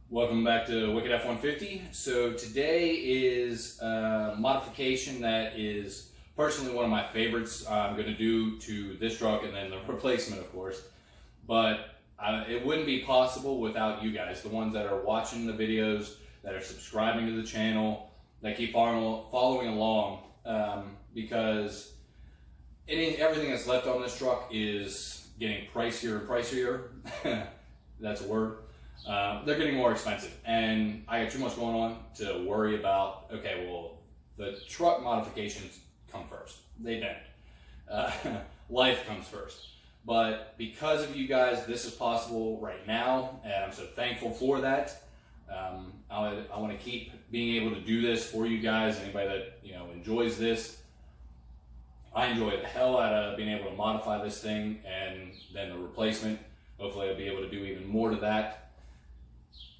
Welcome back to Wicked F150. So today is a modification that is personally one of my favorites I'm going to do to this truck and then the replacement, of course. But it wouldn't be possible without you guys, the ones that are watching the videos, that are subscribing to the channel, that keep following along, because everything that's left on this truck is getting pricier and pricier. That's a word. They're getting more expensive, and I got too much going on to worry about. Okay, well, the truck modifications come first. They don't. Life comes first. But because of you guys, this is possible right now, and I'm so thankful for that. I want to keep being able to do this for you guys. Anybody that enjoys this, I enjoy the hell out of being able to modify this thing, and then the replacement. Hopefully, I'll be able to do even more to that.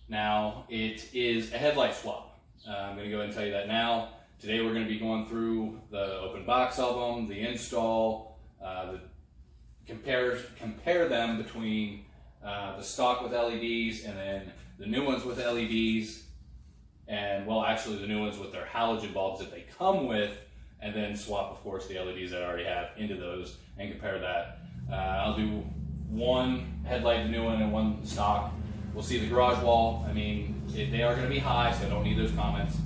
Now, it is a headlight swap. I'm going to go ahead and tell you that now. Today we're going to be going through the open box of them, the install, compare them between the stock with LEDs and then the new ones with LEDs, and well, actually the new ones with their halogen bulbs that they come with, and then swap, of course, the LEDs that I already have into those and compare that. I'll do one headlight, the new one, and one stock. We'll see the garage wall. I mean, they are going to be high, so I don't need those comments.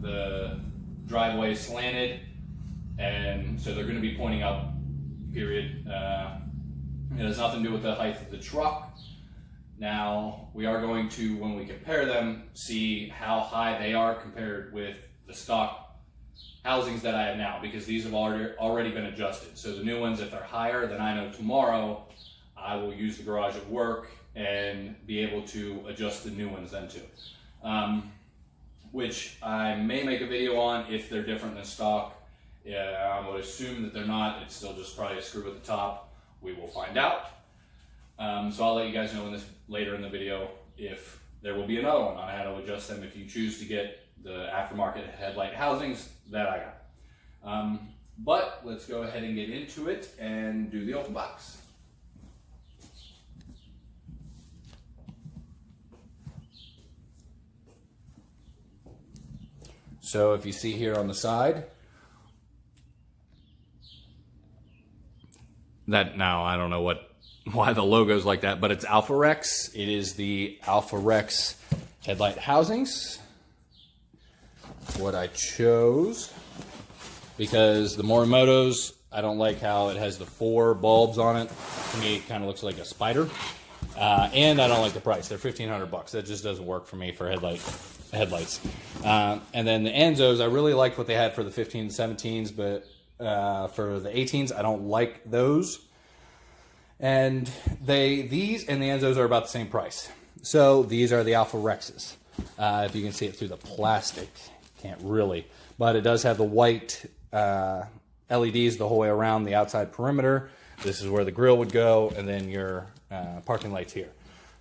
The driveway is slanted, and so they're going to be pointing up, period. It has nothing to do with the height of the truck. Now, we are going to, when we compare them, see how high they are compared with the stock housings that I have now, because these have already been adjusted. So the new ones, if they're higher, then I know tomorrow I will use the garage at work and be able to adjust the new ones then too. Which I may make a video on if they're different than stock. I would assume that they're not. It's still just probably a screw at the top. We will find out. So I'll let you guys know later in the video if there will be another one on how to adjust them if you choose to get the aftermarket headlight housings that I got. But let's go ahead and get into it and do the open box. So if you see here on the side, now I don't know why the logo's like that, but it's Alpharex. It is the Alpharex headlight housings. What I chose, because the Morimotos, I don't like how it has the 4 bulbs on it. To me, it kind of looks like a spider. And I don't like the price. They're $1,500. That just doesn't work for me for headlights. And then the Enzos, I really liked what they had for the 15s and 17s, but for the 18s, I don't like those. And these and the Enzos are about the same price. So these are the Alpharexes. If you can see it through the plastic, can't really, but it does have the white LEDs the whole way around the outside perimeter. This is where the grill would go, and then your parking lights here.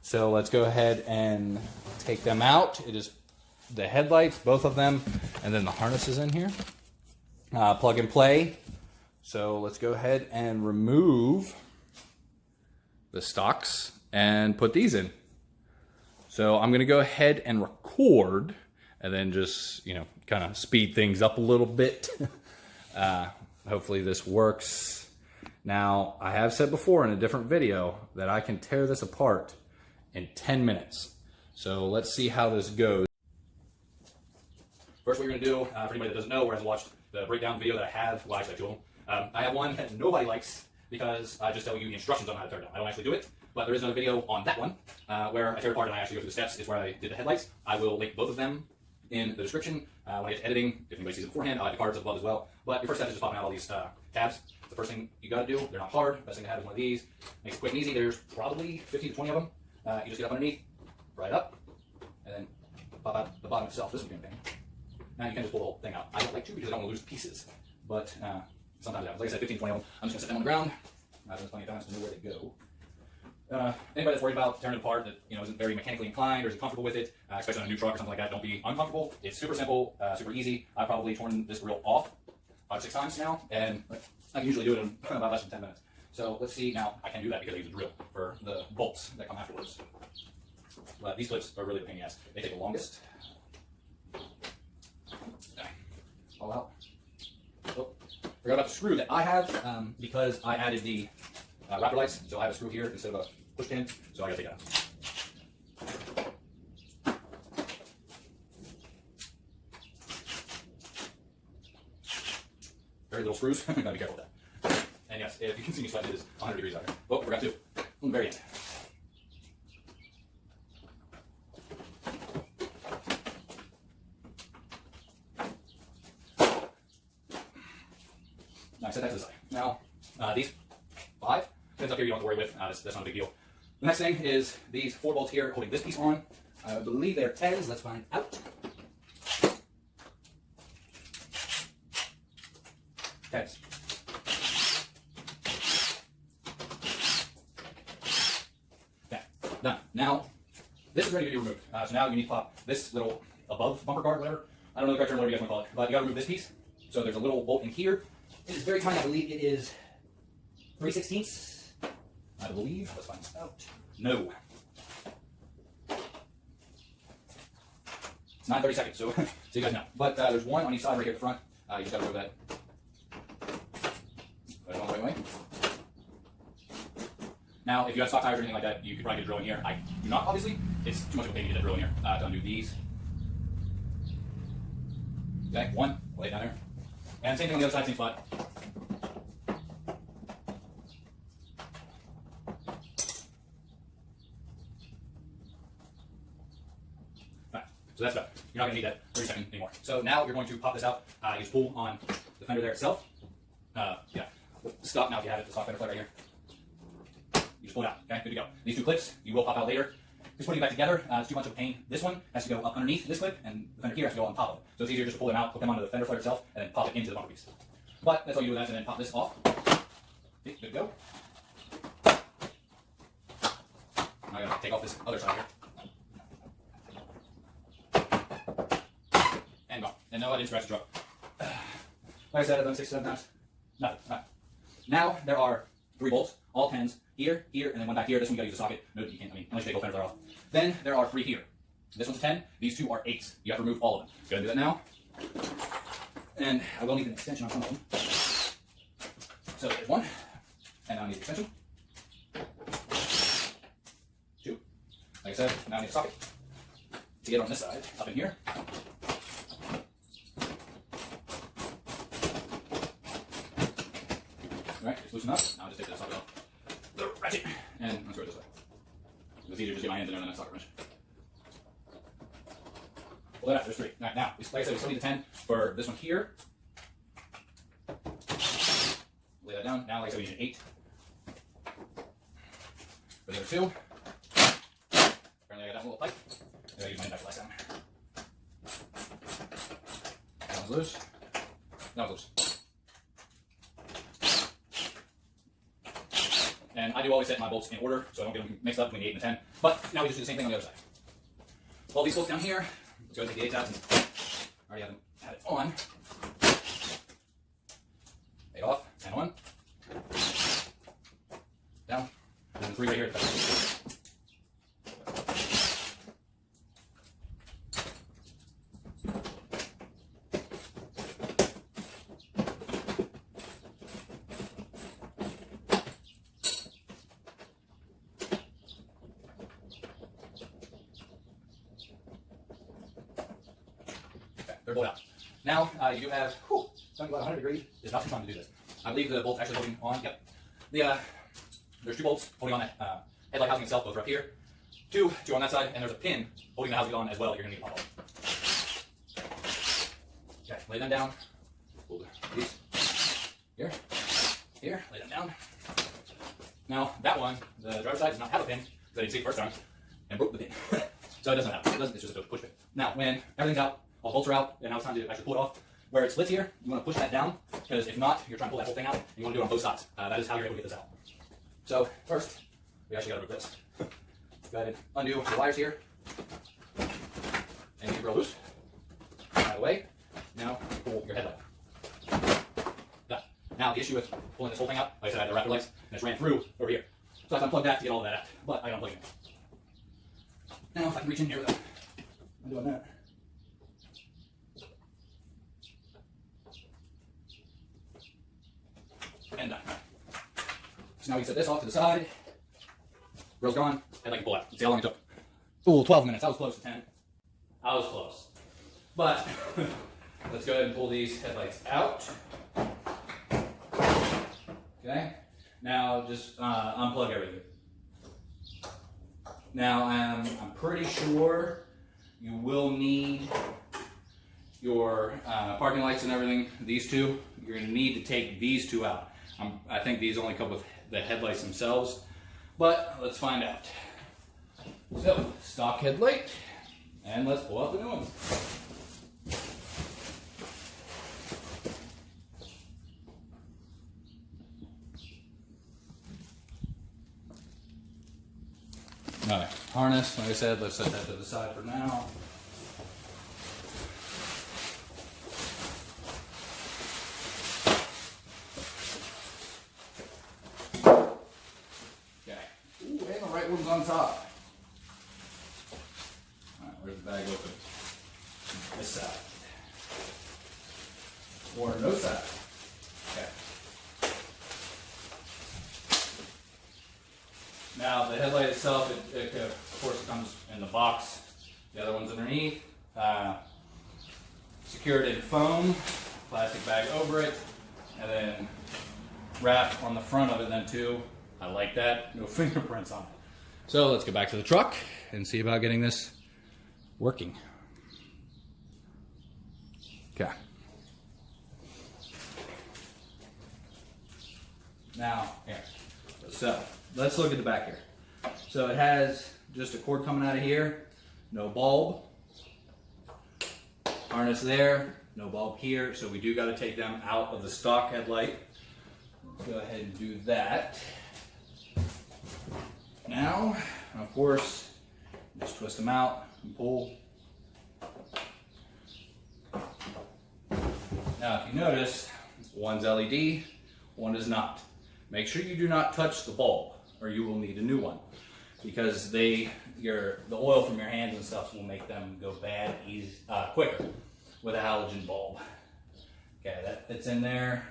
So let's go ahead and take them out. It is the headlights, both of them, and then the harness is in here. Plug and play. So let's go ahead and remove the stocks and put these in. So I'm going to go ahead and record and then just, kind of speed things up a little bit. Hopefully this works. Now, I have said before in a different video that I can tear this apart in 10 minutes. So let's see how this goes. First, what you're going to do, for anybody that doesn't know or hasn't watched the breakdown video that I have, well, actually I have 2 of them. I have one that nobody likes because I just tell you the instructions on how to tear it down. I don't actually do it, but there is another video on that one where I tear it apart and I actually go through the steps. It's where I did the headlights. I will link both of them in the description. When I get to editing, if anybody sees it beforehand, I'll have the cards above as well. But your first step is just popping out all these tabs. The first thing you got to do, they're not hard. Best thing to have is one of these. Makes it quick and easy. There's probably 15 to 20 of them. You just get up underneath, pry it up, and then pop out the bottom itself. This would be a pain. Now you can just pull the whole thing out. I don't like to because I don't want to lose pieces, but sometimes it happens. Like I said, 15 to 20 of them. I'm just going to set them on the ground. I've done this plenty of times to know where they go. Anybody that's worried about tearing it apart that isn't very mechanically inclined or isn't comfortable with it, especially on a new truck or something like that, don't be uncomfortable. It's super simple, super easy. I've probably torn this grill off 5 or 6 times now, and I can usually do it in about less than 10 minutes. So let's see. Now I can do that because I use a drill for the bolts that come afterwards. But these clips are really the pain in the ass. They take the longest. Okay. All out. Oh, forgot about the screw that I have because I added the Raptor lights. So I have a screw here instead of a push pin. So I gotta take that out. Very little screws. Gotta be careful with that. And yes, if you can see me sweat, it is 100 degrees out here. Oh, forgot to. On the very end. Now I set that to the side. Now, these 5 pins up here you don't have to worry with. That's not a big deal. The next thing is these 4 bolts here holding this piece on. I believe they're 10s. Let's find out. 10s. Okay, done. Now, this is ready to be removed. So now you need to pop this little above bumper guard, whatever. I don't know the correct term, whatever you guys want to call it. But you got to remove this piece. So there's a little bolt in here. It is very tiny. I believe it is 3/16. I believe. Let's find this out. No. It's 9:30 seconds, so you guys know. But there's one on each side right here at the front. You just got to remove that. Put it on the right way. Now, if you have stock tires or anything like that, you could probably get a drill in here. I do not, obviously. It's too much of a pain to get a drill in here to undo these. Okay, one. Lay it down there. And same thing on the other side, same spot. Alright, so that's done. You're not going to need that 30 seconds anymore. So now you're going to pop this out. You just pull on the fender there itself. Yeah. Stop now if you have it, the stock fender plate right here. You just pull it out. Okay, good to go. These 2 clips, you will pop out later. Just putting it back together, it's too much of a pain. This one has to go up underneath this clip, and the fender here has to go on top of it. So it's easier just to pull them out, put them onto the fender flare itself, and then pop it into the bumper piece. But that's all you do with that, and then pop this off. Okay, good to go. Now I gotta take off this other side here. And gone. And no, I didn't scratch the truck. Like I said, I've done 6 or 7 times. Nothing. Right. Now there are 3 bolts, all 10s. Here, here, and then one back here. This one you gotta use a socket. No, you can't. I mean, unless you take the fender flare off. Then there are 3 here. This one's a 10. These 2 are 8s. You have to remove all of them. Go ahead and do that now. And I will need an extension on some of them. So there's 1, and now I need an extension. 2. Like I said, now I need a socket to get on this side, up in here. All right, it's loosen up. Now I just take that socket off the ratchet and unscrew it this way. It's easier to just get my hands in there than a socket wrench. Pull that out. There's 3. All right, now, like I said, we still need a 10 for this one here. Lay that down. Now, like I said, we need an 8 for the other 2. Apparently, I got that little pipe. I gotta use my impact last time. That one's loose. That one's loose. And I do always set my bolts in order, so I don't get them mixed up between the 8 and the 10. But now we just do the same thing on the other side. All these bolts down here. Let's go ahead and take the 8s out since I already have it on. 8 off, 10 on. Down. And then 3 right here. They're both out. Now, you do have, something about 100 degrees is not too fun to do this. I believe the bolt's actually holding on, yep. There's 2 bolts holding on that headlight housing itself, both are up here. 2 on that side, and there's a pin holding the housing on as well that you're going to need to pop off. Okay, lay them down. Hold these. Here, lay them down. Now, that one, the driver's side does not have a pin, because I didn't see it first time, and broke the pin. So it doesn't have it. It's just a push pin. Now, when everything's out, all bolts are out, and now it's time to actually pull it off. Where it splits here, you want to push that down, because if not, you're trying to pull that whole thing out, and you want to do it on both sides. That is how you're able to get this out. So, first, we actually got to remove this. Go ahead and undo the wires here, and you roll loose. Out of the way. Now, pull your headlight. Done. Now, the issue with pulling this whole thing out, like I said, I had the Raptor lights, and it's ran through over here. So I have to unplug that to get all of that out, but I unplugged it. Now if I can reach in here without doing that. And done. So now we set this off to the side. Grill's gone. Headlight can pull out. See how long it took. Ooh, 12 minutes. I was close to 10. I was close. But let's go ahead and pull these headlights out. Okay. Now just unplug everything. Now I'm pretty sure you will need your parking lights and everything. These two, you're going to need to take these two out. I think these only come with the headlights themselves, but let's find out. So, stock headlight, and let's pull out the new ones. Alright, harness, like I said, let's set that to the side for now. Okay. Ooh, and the right one's on top. Alright, where's the bag open? This side. Or no side. Okay. Now, the headlight itself, it of course comes in the box. The other one's underneath. Secured in foam, plastic bag over it, and then wrap on the front of it then too. I like that. No fingerprints on it. So let's get back to the truck and see about getting this working. Okay. Now, here. So, let's look at the back here. So it has just a cord coming out of here, no bulb. Harness there, no bulb here, so we do got to take them out of the stock headlight. Let's go ahead and do that. Now, of course, just twist them out and pull. Now, if you notice, one's LED, one is not. Make sure you do not touch the bulb, or you will need a new one, because the oil from your hands and stuff will make them go bad quicker with a halogen bulb. Okay, that fits in there.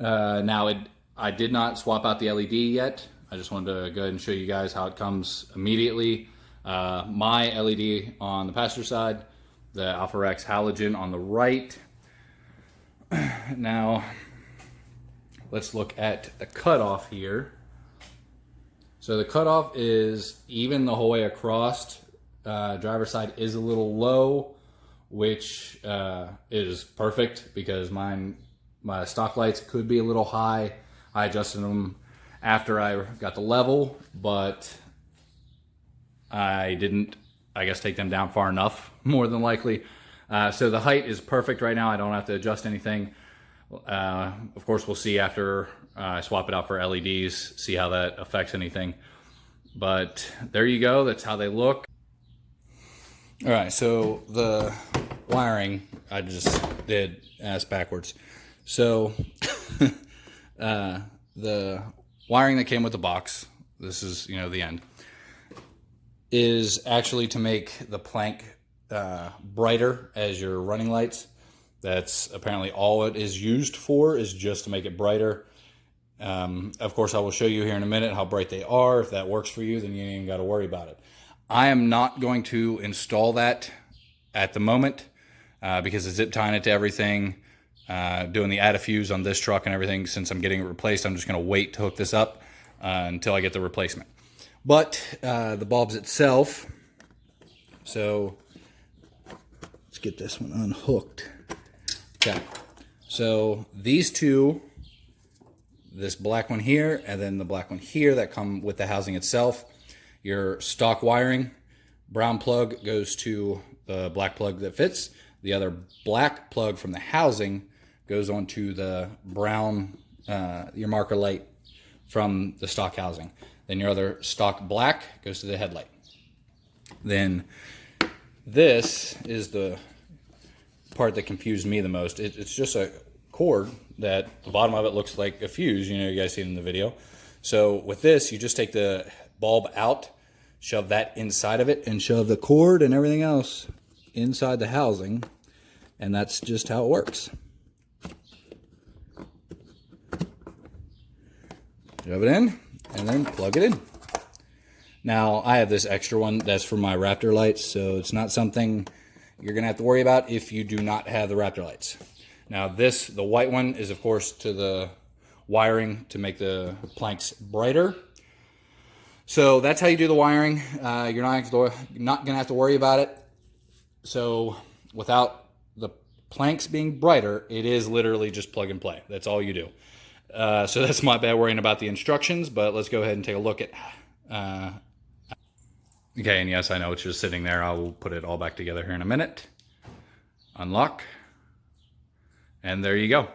Now, I did not swap out the LED yet. I just wanted to go ahead and show you guys how it comes immediately. My LED on the passenger side, the Alpharex halogen on the right. Now, let's look at the cutoff here. So the cutoff is even the whole way across. Driver's side is a little low, which is perfect because my stock lights could be a little high. I adjusted them after I got the level, but I didn't, I guess, take them down far enough, more than likely. So the height is perfect right now. I don't have to adjust anything. Of course, we'll see after I swap it out for LEDs, see how that affects anything. But there you go. That's how they look. All right, so the wiring, I just did ass backwards. So the wiring that came with the box, this is, the end, is actually to make the plank brighter as your running lights. That's apparently all it is used for, is just to make it brighter. Of course, I will show you here in a minute how bright they are. If that works for you, then you ain't even got to worry about it. I am not going to install that at the moment because of zip tying it to everything, doing the add a fuse on this truck and everything. Since I'm getting it replaced, I'm just going to wait to hook this up until I get the replacement. But the bulbs itself, so let's get this one unhooked. Okay, so these two, this black one here and then the black one here that come with the housing itself, your stock wiring, brown plug goes to the black plug that fits. The other black plug from the housing goes onto the brown, your marker light from the stock housing. Then your other stock black goes to the headlight. Then this is the part that confused me the most. It's just a cord that the bottom of it looks like a fuse. You guys see it in the video. So with this, you just take the bulb out, shove that inside of it and shove the cord and everything else inside the housing. And that's just how it works. Shove it in and then plug it in. Now, I have this extra one that's for my Raptor lights, so it's not something you're going to have to worry about if you do not have the Raptor lights. Now, the white one is, of course, to the wiring to make the planks brighter. So that's how you do the wiring. You're not going to have to worry about it. So without the planks being brighter, it is literally just plug and play. That's all you do. So that's my bad worrying about the instructions, but let's go ahead and take a look at... Okay, and yes, I know it's just sitting there. I will put it all back together here in a minute. Unlock. And there you go.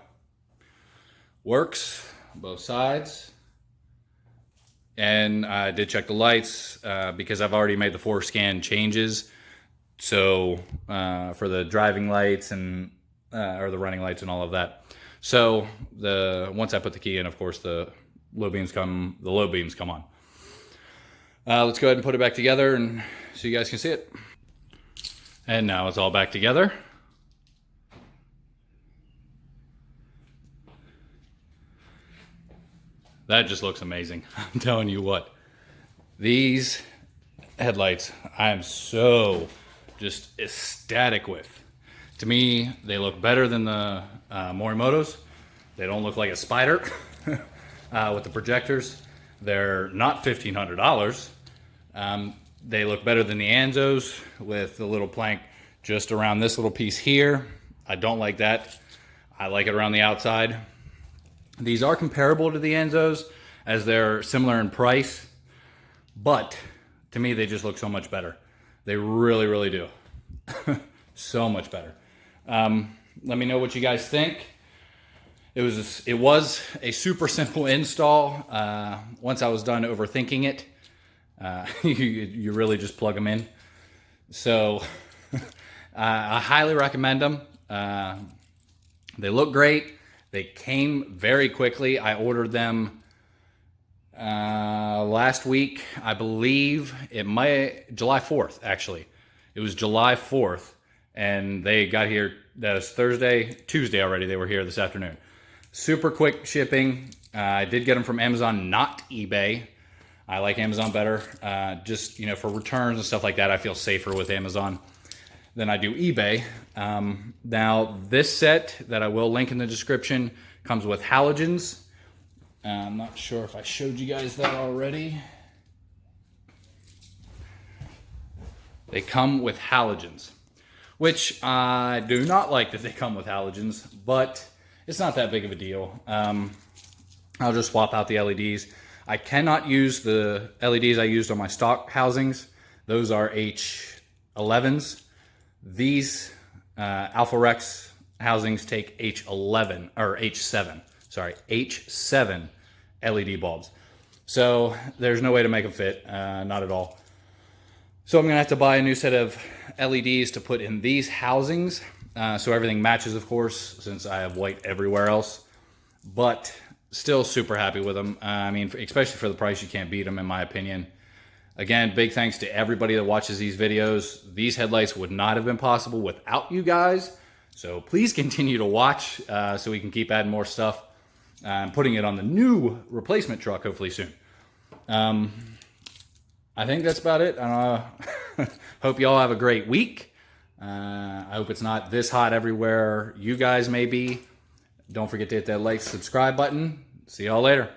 Works, both sides. And I did check the lights because I've already made the 4 scan changes. So for the driving lights and or the running lights and all of that. So once I put the key in, of course, the low beams come on. Let's go ahead and put it back together and so you guys can see it. And now it's all back together. That just looks amazing. I'm telling you what. These headlights, I am so just ecstatic with. To me, they look better than the Morimotos. They don't look like a spider with the projectors. They're not $1,500. They look better than the Anzos with the little plank just around this little piece here. I don't like that. I like it around the outside. These are comparable to the Anzos as they're similar in price, but to me they just look so much better. They really, really do. So much better. Let me know what you guys think. It was a super simple install. Once I was done overthinking it, you really just plug them in. So I highly recommend them. They look great. They came very quickly. I ordered them last week. I believe July 4th, actually. It was July 4th, and they got here, that is Tuesday already. They were here this afternoon. Super quick shipping. I did get them from Amazon, not eBay. I like Amazon better. Just, for returns and stuff like that, I feel safer with Amazon than I do eBay. Now, this set that I will link in the description comes with halogens. I'm not sure if I showed you guys that already. They come with halogens, which I do not like that they come with halogens, but it's not that big of a deal. I'll just swap out the LEDs. I cannot use the LEDs I used on my stock housings. Those are H11s. These Alpharex housings take H7 LED bulbs. So there's no way to make them fit, not at all. So I'm gonna have to buy a new set of LEDs to put in these housings. So everything matches, of course, since I have white everywhere else. But still super happy with them. I mean, especially for the price, you can't beat them, in my opinion. Again, big thanks to everybody that watches these videos. These headlights would not have been possible without you guys. So please continue to watch so we can keep adding more stuff. I'm putting it on the new replacement truck hopefully soon. I think that's about it. Hope you all have a great week. I hope it's not this hot everywhere you guys may be. Don't forget to hit that like, subscribe button. See y'all later.